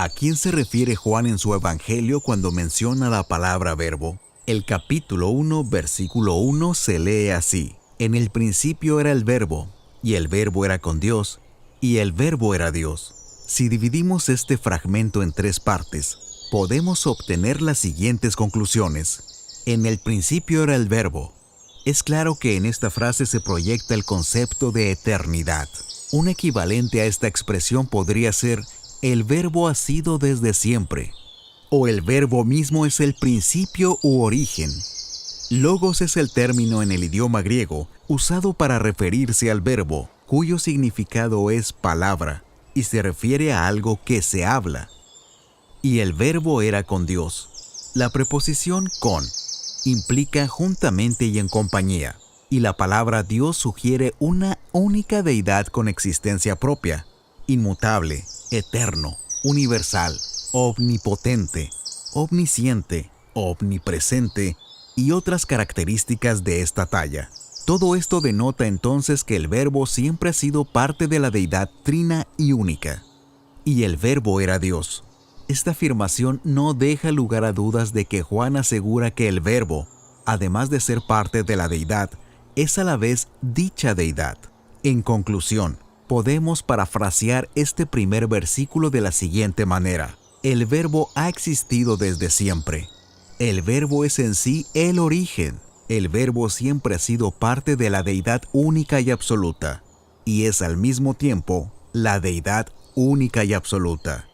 ¿A quién se refiere Juan en su Evangelio cuando menciona la palabra verbo? El capítulo 1, versículo 1 se lee así: En el principio era el verbo, y el verbo era con Dios, y el verbo era Dios. Si dividimos este fragmento en 3 partes, podemos obtener las siguientes conclusiones. En el principio era el verbo. Es claro que en esta frase se proyecta el concepto de eternidad. Un equivalente a esta expresión podría ser: el verbo ha sido desde siempre, o el verbo mismo es el principio u origen. Logos es el término en el idioma griego usado para referirse al verbo, cuyo significado es palabra, y se refiere a algo que se habla. Y el verbo era con Dios. La preposición con implica juntamente y en compañía, y la palabra Dios sugiere una única deidad con existencia propia, inmutable, eterno, universal, omnipotente, omnisciente, omnipresente y otras características de esta talla. Todo esto denota entonces que el verbo siempre ha sido parte de la deidad trina y única. Y el verbo era Dios. Esta afirmación no deja lugar a dudas de que Juan asegura que el verbo, además de ser parte de la deidad, es a la vez dicha deidad. En conclusión, podemos parafrasear este primer versículo de la siguiente manera: el verbo ha existido desde siempre. El verbo es en sí el origen. El verbo siempre ha sido parte de la deidad única y absoluta, y es al mismo tiempo la deidad única y absoluta.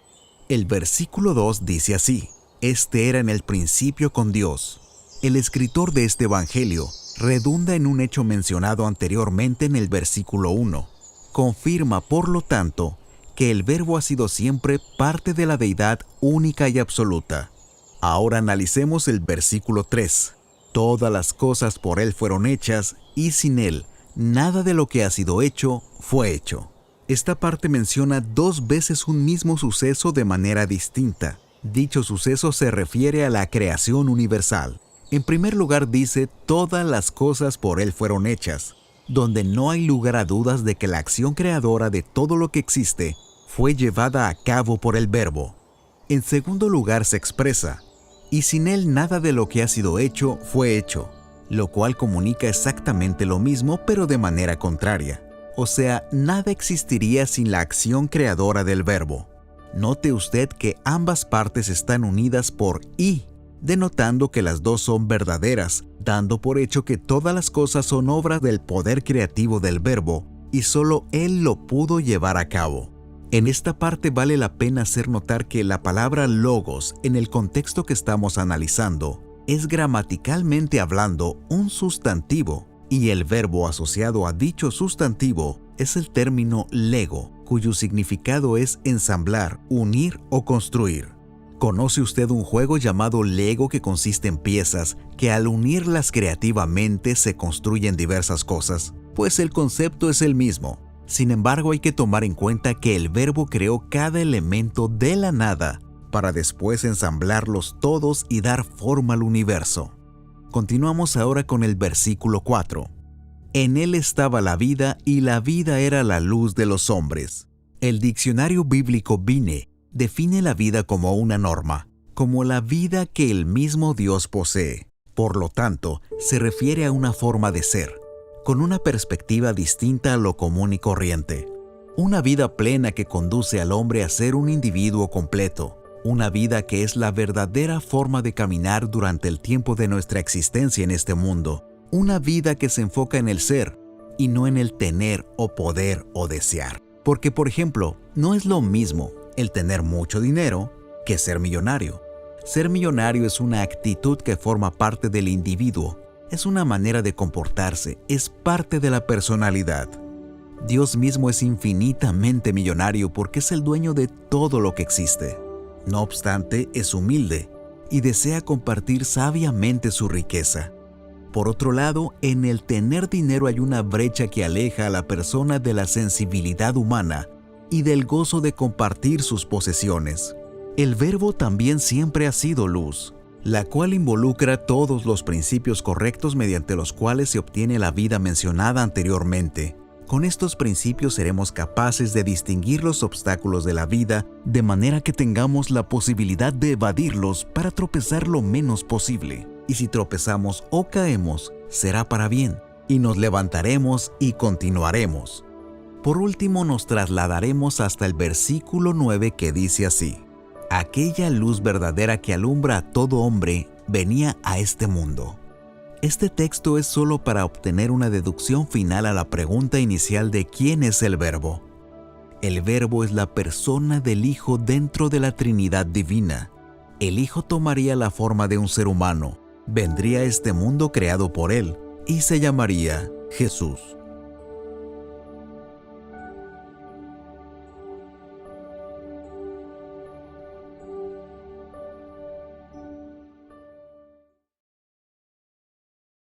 El versículo 2 dice así: Este era en el principio con Dios. El escritor de este evangelio redunda en un hecho mencionado anteriormente en el versículo 1. Confirma, por lo tanto, que el verbo ha sido siempre parte de la deidad única y absoluta. Ahora analicemos el versículo 3. Todas las cosas por Él fueron hechas, y sin Él, nada de lo que ha sido hecho fue hecho. Esta parte menciona 2 veces un mismo suceso de manera distinta. Dicho suceso se refiere a la creación universal. En primer lugar dice: todas las cosas por Él fueron hechas, donde no hay lugar a dudas de que la acción creadora de todo lo que existe fue llevada a cabo por el verbo. En segundo lugar se expresa: y sin Él nada de lo que ha sido hecho fue hecho, lo cual comunica exactamente lo mismo pero de manera contraria. O sea, nada existiría sin la acción creadora del verbo. Note usted que ambas partes están unidas por y, denotando que las dos son verdaderas, dando por hecho que todas las cosas son obras del poder creativo del verbo y solo Él lo pudo llevar a cabo. En esta parte vale la pena hacer notar que la palabra logos, en el contexto que estamos analizando, es gramaticalmente hablando un sustantivo, y el verbo asociado a dicho sustantivo es el término lego, cuyo significado es ensamblar, unir o construir. ¿Conoce usted un juego llamado Lego que consiste en piezas que al unirlas creativamente se construyen diversas cosas? Pues el concepto es el mismo. Sin embargo, hay que tomar en cuenta que el verbo creó cada elemento de la nada para después ensamblarlos todos y dar forma al universo. Continuamos ahora con el versículo 4. En Él estaba la vida y la vida era la luz de los hombres. El diccionario bíblico Vine define la vida como una norma, como la vida que el mismo Dios posee. Por lo tanto, se refiere a una forma de ser, con una perspectiva distinta a lo común y corriente. Una vida plena que conduce al hombre a ser un individuo completo. Una vida que es la verdadera forma de caminar durante el tiempo de nuestra existencia en este mundo. Una vida que se enfoca en el ser y no en el tener o poder o desear. Porque, por ejemplo, no es lo mismo el tener mucho dinero que ser millonario. Ser millonario es una actitud que forma parte del individuo. Es una manera de comportarse, es parte de la personalidad. Dios mismo es infinitamente millonario porque es el dueño de todo lo que existe. No obstante, es humilde y desea compartir sabiamente su riqueza. Por otro lado, en el tener dinero hay una brecha que aleja a la persona de la sensibilidad humana y del gozo de compartir sus posesiones. El verbo también siempre ha sido luz, la cual involucra todos los principios correctos mediante los cuales se obtiene la vida mencionada anteriormente. Con estos principios seremos capaces de distinguir los obstáculos de la vida de manera que tengamos la posibilidad de evadirlos para tropezar lo menos posible. Y si tropezamos o caemos, será para bien, y nos levantaremos y continuaremos. Por último, nos trasladaremos hasta el versículo 9 que dice así: aquella luz verdadera que alumbra a todo hombre venía a este mundo. Este texto es solo para obtener una deducción final a la pregunta inicial de quién es el Verbo. El Verbo es la persona del Hijo dentro de la Trinidad divina. El Hijo tomaría la forma de un ser humano, vendría a este mundo creado por Él y se llamaría Jesús.